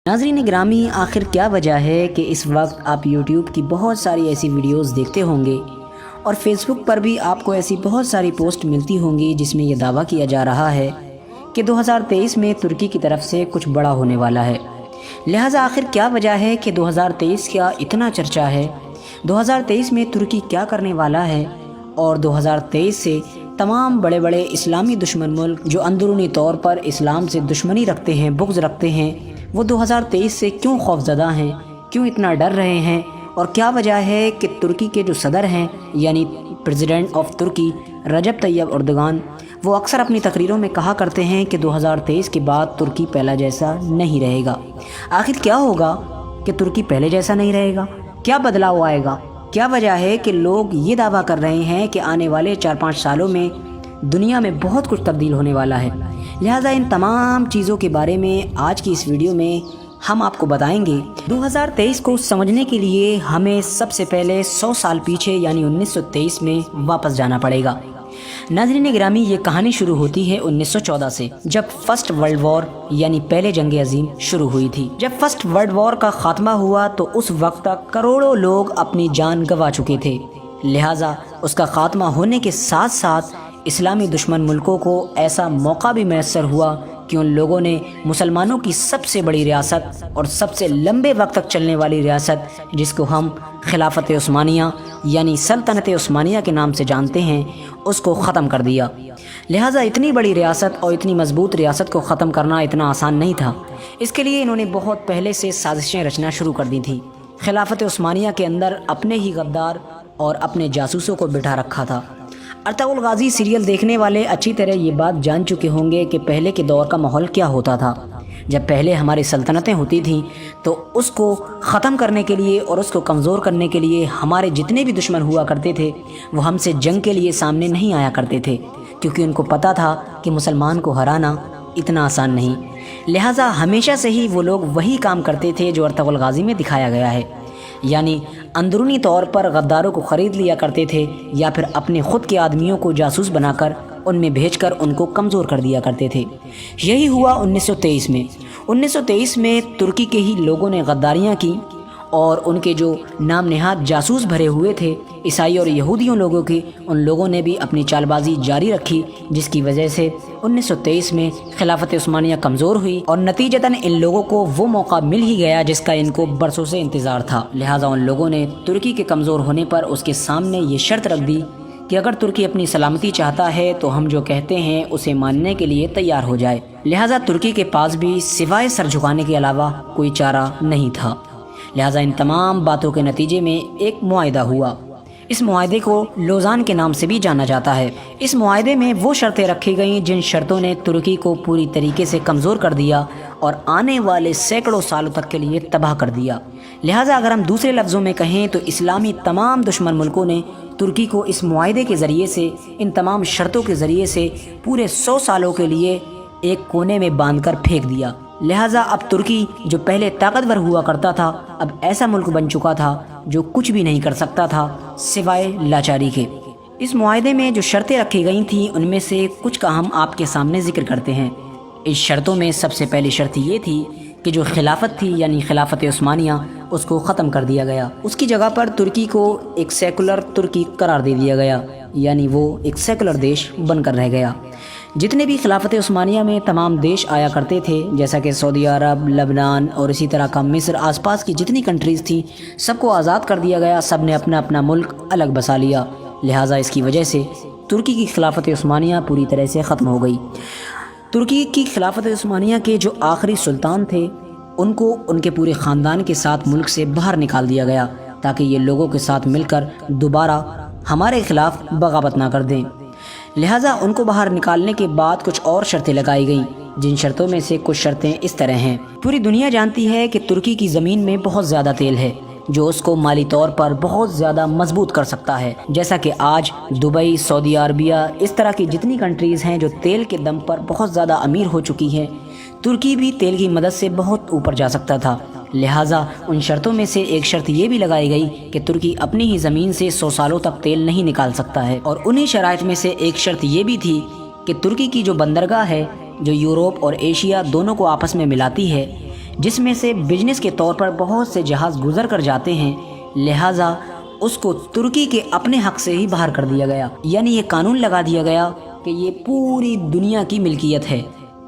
ناظرین گرامی، آخر کیا وجہ ہے کہ اس وقت آپ یوٹیوب کی بہت ساری ایسی ویڈیوز دیکھتے ہوں گے اور فیس بک پر بھی آپ کو ایسی بہت ساری پوسٹ ملتی ہوں گی جس میں یہ دعویٰ کیا جا رہا ہے کہ 2023 میں ترکی کی طرف سے کچھ بڑا ہونے والا ہے۔ لہٰذا آخر کیا وجہ ہے کہ 2023 کا اتنا چرچا ہے، 2023 میں ترکی کیا کرنے والا ہے، اور 2023 سے تمام بڑے بڑے اسلامی دشمن ملک جو اندرونی طور پر اسلام سے دشمنی رکھتے ہیں، بغض رکھتے ہیں، وہ 2023 سے کیوں خوفزدہ ہیں، کیوں اتنا ڈر رہے ہیں، اور کیا وجہ ہے کہ ترکی کے جو صدر ہیں یعنی president of Turkey Recep Tayyip Erdogan, وہ اکثر اپنی تقریروں میں کہا کرتے ہیں کہ 2023 کے بعد ترکی پہلا جیسا نہیں رہے گا۔ آخر کیا ہوگا کہ ترکی پہلے جیسا نہیں رہے گا؟ کیا بدلاؤ آئے گا؟ کیا وجہ ہے کہ لوگ یہ دعویٰ کر رہے ہیں کہ آنے والے 4-5 سالوں میں دنیا میں بہت کچھ تبدیل ہونے والا ہے؟ لہٰذا ان تمام چیزوں کے بارے میں آج کی اس ویڈیو میں ہم آپ کو بتائیں گے۔ 2023 کو سمجھنے کے لیے ہمیں سب سے پہلے 100 سال پیچھے یعنی 1923 میں واپس جانا پڑے گا۔ ناظرین گرامی، یہ کہانی شروع ہوتی ہے 1914 سے، جب فرسٹ ورلڈ وار یعنی پہلے جنگ عظیم شروع ہوئی تھی۔ جب فرسٹ ورلڈ وار کا خاتمہ ہوا تو اس وقت تک کروڑوں لوگ اپنی جان گنوا چکے تھے۔ لہٰذا اس کا خاتمہ ہونے کے ساتھ ساتھ اسلامی دشمن ملکوں کو ایسا موقع بھی میسر ہوا کہ ان لوگوں نے مسلمانوں کی سب سے بڑی ریاست اور سب سے لمبے وقت تک چلنے والی ریاست، جس کو ہم خلافت عثمانیہ یعنی سلطنت عثمانیہ کے نام سے جانتے ہیں، اس کو ختم کر دیا۔ لہٰذا اتنی بڑی ریاست اور اتنی مضبوط ریاست کو ختم کرنا اتنا آسان نہیں تھا۔ اس کے لیے انہوں نے بہت پہلے سے سازشیں رچنا شروع کر دی تھیں۔ خلافت عثمانیہ کے اندر اپنے ہی غدار اور اپنے جاسوسوں کو بٹھا رکھا تھا۔ ارطغرل غازی سیریل دیکھنے والے اچھی طرح یہ بات جان چکے ہوں گے کہ پہلے کے دور کا ماحول کیا ہوتا تھا۔ جب پہلے ہماری سلطنتیں ہوتی تھیں تو اس کو ختم کرنے کے لیے اور اس کو کمزور کرنے کے لیے ہمارے جتنے بھی دشمن ہوا کرتے تھے وہ ہم سے جنگ کے لیے سامنے نہیں آیا کرتے تھے، کیونکہ ان کو پتہ تھا کہ مسلمان کو ہرانا اتنا آسان نہیں۔ لہٰذا ہمیشہ سے ہی وہ لوگ وہی کام کرتے تھے جو ارطغرل غازی میں دکھایا گیا ہے، یعنی اندرونی طور پر غداروں کو خرید لیا کرتے تھے یا پھر اپنے خود کے آدمیوں کو جاسوس بنا کر ان میں بھیج کر ان کو کمزور کر دیا کرتے تھے۔ یہی ہوا 1923 میں۔ 1923 میں ترکی کے ہی لوگوں نے غداریاں کی اور ان کے جو نام نہاد جاسوس بھرے ہوئے تھے عیسائی اور یہودیوں لوگوں کے، ان لوگوں نے بھی اپنی چال بازی جاری رکھی، جس کی وجہ سے 1923 میں خلافت عثمانیہ کمزور ہوئی اور نتیجتاً ان لوگوں کو وہ موقع مل ہی گیا جس کا ان کو برسوں سے انتظار تھا۔ لہٰذا ان لوگوں نے ترکی کے کمزور ہونے پر اس کے سامنے یہ شرط رکھ دی کہ اگر ترکی اپنی سلامتی چاہتا ہے تو ہم جو کہتے ہیں اسے ماننے کے لیے تیار ہو جائے۔ لہٰذا ترکی کے پاس بھی سوائے سر جھکانے کے علاوہ کوئی چارہ نہیں تھا۔ لہٰذا ان تمام باتوں کے نتیجے میں ایک معاہدہ ہوا۔ اس معاہدے کو لوزان کے نام سے بھی جانا جاتا ہے۔ اس معاہدے میں وہ شرطیں رکھی گئیں جن شرطوں نے ترکی کو پوری طریقے سے کمزور کر دیا اور آنے والے سینکڑوں سالوں تک کے لیے تباہ کر دیا۔ لہٰذا اگر ہم دوسرے لفظوں میں کہیں تو اسلامی تمام دشمن ملکوں نے ترکی کو اس معاہدے کے ذریعے سے، ان تمام شرطوں کے ذریعے سے پورے 100 سالوں کے لیے ایک کونے میں باندھ کر پھینک دیا۔ لہٰذا اب ترکی جو پہلے طاقتور ہوا کرتا تھا اب ایسا ملک بن چکا تھا جو کچھ بھی نہیں کر سکتا تھا سوائے لاچاری کے۔ اس معاہدے میں جو شرطیں رکھی گئی تھیں ان میں سے کچھ کا ہم آپ کے سامنے ذکر کرتے ہیں۔ اس شرطوں میں سب سے پہلی شرط یہ تھی کہ جو خلافت تھی یعنی خلافت عثمانیہ، اس کو ختم کر دیا گیا۔ اس کی جگہ پر ترکی کو ایک سیکولر ترکی قرار دے دیا گیا، یعنی وہ ایک سیکولر دیش بن کر رہ گیا۔ جتنے بھی خلافت عثمانیہ میں تمام دیش آیا کرتے تھے، جیسا کہ سعودی عرب، لبنان اور اسی طرح کا مصر، آس پاس کی جتنی کنٹریز تھیں، سب کو آزاد کر دیا گیا، سب نے اپنا اپنا ملک الگ بسا لیا۔ لہٰذا اس کی وجہ سے ترکی کی خلافت عثمانیہ پوری طرح سے ختم ہو گئی۔ ترکی کی خلافت عثمانیہ کے جو آخری سلطان تھے ان کو ان کے پورے خاندان کے ساتھ ملک سے باہر نکال دیا گیا تاکہ یہ لوگوں کے ساتھ مل کر دوبارہ ہمارے خلاف بغاوت نہ کر دیں۔ لہٰذا ان کو باہر نکالنے کے بعد کچھ اور شرطیں لگائی گئیں، جن شرطوں میں سے کچھ شرطیں اس طرح ہیں۔ پوری دنیا جانتی ہے کہ ترکی کی زمین میں بہت زیادہ تیل ہے جو اس کو مالی طور پر بہت زیادہ مضبوط کر سکتا ہے، جیسا کہ آج دبئی، سعودی عربیہ، اس طرح کی جتنی کنٹریز ہیں جو تیل کے دم پر بہت زیادہ امیر ہو چکی ہیں، ترکی بھی تیل کی مدد سے بہت اوپر جا سکتا تھا۔ لہٰذا ان شرطوں میں سے ایک شرط یہ بھی لگائی گئی کہ ترکی اپنی ہی زمین سے 100 سالوں تک تیل نہیں نکال سکتا ہے، اور انہی شرائط میں سے ایک شرط یہ بھی تھی کہ ترکی کی جو بندرگاہ ہے جو یورپ اور ایشیا دونوں کو آپس میں ملاتی ہے، جس میں سے بزنس کے طور پر بہت سے جہاز گزر کر جاتے ہیں، لہٰذا اس کو ترکی کے اپنے حق سے ہی باہر کر دیا گیا، یعنی یہ قانون لگا دیا گیا کہ یہ پوری دنیا کی ملکیت ہے۔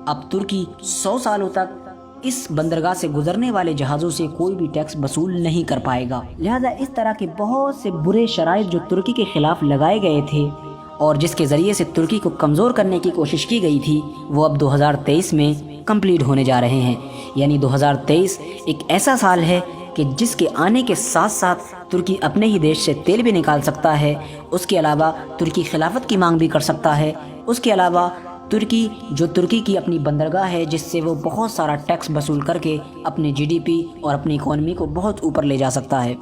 اب ترکی 100 سالوں تک اس بندرگاہ سے گزرنے والے جہازوں سے کوئی بھی ٹیکس وصول نہیں کر پائے گا۔ لہٰذا اس طرح کے بہت سے برے شرائط جو ترکی کے خلاف لگائے گئے تھے اور جس کے ذریعے سے ترکی کو کمزور کرنے کی کوشش کی گئی تھی، وہ اب 2023 میں کمپلیٹ ہونے جا رہے ہیں۔ یعنی 2023 ایک ایسا سال ہے کہ جس کے آنے کے ساتھ ساتھ ترکی اپنے ہی دیش سے تیل بھی نکال سکتا ہے، اس کے علاوہ ترکی خلافت کی مانگ بھی کر سکتا ہے، اس کے علاوہ ترکی کی اپنی بندرگاہ ہے جس سے وہ بہت سارا ٹیکس وصول کر کے اپنے جی ڈی پی اور اپنی اکانومی کو بہت اوپر لے جا سکتا ہے۔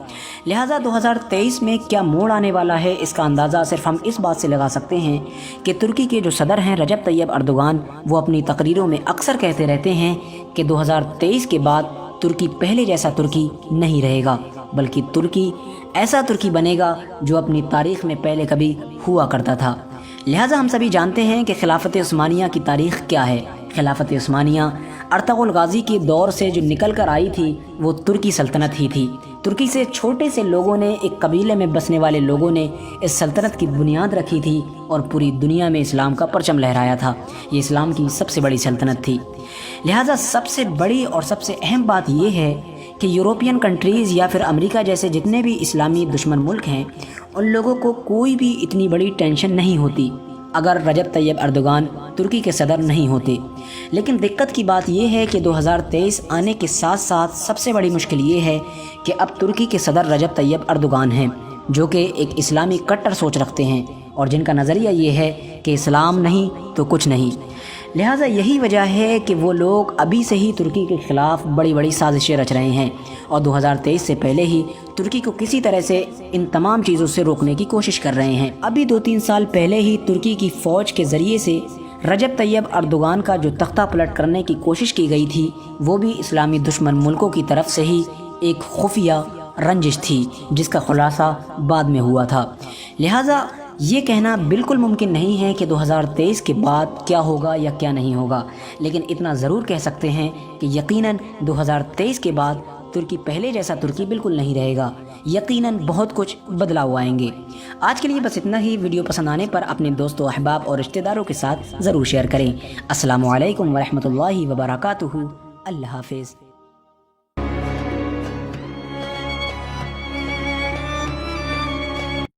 لہٰذا 2023 میں کیا موڑ آنے والا ہے، اس کا اندازہ صرف ہم اس بات سے لگا سکتے ہیں کہ ترکی کے جو صدر ہیں رجب طیب اردوغان، وہ اپنی تقریروں میں اکثر کہتے رہتے ہیں کہ 2023 کے بعد ترکی پہلے جیسا ترکی نہیں رہے گا، بلکہ ترکی ایسا ترکی بنے گا جو اپنی تاریخ میں پہلے کبھی ہوا کرتا تھا۔ لہٰذا ہم سبھی جانتے ہیں کہ خلافت عثمانیہ کی تاریخ کیا ہے۔ خلافت عثمانیہ ارطغرل غازی کے دور سے جو نکل کر آئی تھی وہ ترکی سلطنت ہی تھی۔ ترکی سے چھوٹے سے لوگوں نے، ایک قبیلے میں بسنے والے لوگوں نے اس سلطنت کی بنیاد رکھی تھی اور پوری دنیا میں اسلام کا پرچم لہرایا تھا۔ یہ اسلام کی سب سے بڑی سلطنت تھی۔ لہٰذا سب سے بڑی اور سب سے اہم بات یہ ہے کہ یورپین کنٹریز یا پھر امریکہ جیسے جتنے بھی اسلامی دشمن ملک ہیں، ان لوگوں کو کوئی بھی اتنی بڑی ٹینشن نہیں ہوتی اگر رجب طیب اردوغان ترکی کے صدر نہیں ہوتے۔ لیکن دقت کی بات یہ ہے کہ 2023 آنے کے ساتھ ساتھ سب سے بڑی مشکل یہ ہے کہ اب ترکی کے صدر رجب طیب اردوغان ہیں، جو کہ ایک اسلامی کٹر سوچ رکھتے ہیں اور جن کا نظریہ یہ ہے کہ اسلام نہیں تو کچھ نہیں۔ لہٰذا یہی وجہ ہے کہ وہ لوگ ابھی سے ہی ترکی کے خلاف بڑی بڑی سازشیں رچ رہے ہیں اور 2023 سے پہلے ہی ترکی کو کسی طرح سے ان تمام چیزوں سے روکنے کی کوشش کر رہے ہیں۔ ابھی 2-3 سال پہلے ہی ترکی کی فوج کے ذریعے سے رجب طیب اردوغان کا جو تختہ پلٹ کرنے کی کوشش کی گئی تھی، وہ بھی اسلامی دشمن ملکوں کی طرف سے ہی ایک خفیہ رنجش تھی جس کا خلاصہ بعد میں ہوا تھا۔ لہٰذا یہ کہنا بالکل ممکن نہیں ہے کہ 2023 کے بعد کیا ہوگا یا کیا نہیں ہوگا، لیکن اتنا ضرور کہہ سکتے ہیں کہ یقیناً 2023 کے بعد ترکی پہلے جیسا ترکی بالکل نہیں رہے گا، یقیناً بہت کچھ بدلاؤ آئیں گے۔ آج کے لیے بس اتنا ہی۔ ویڈیو پسند آنے پر اپنے دوستوں، احباب اور رشتہ داروں کے ساتھ ضرور شیئر کریں۔ السلام علیکم ورحمۃ اللہ وبرکاتہ۔ اللہ حافظ۔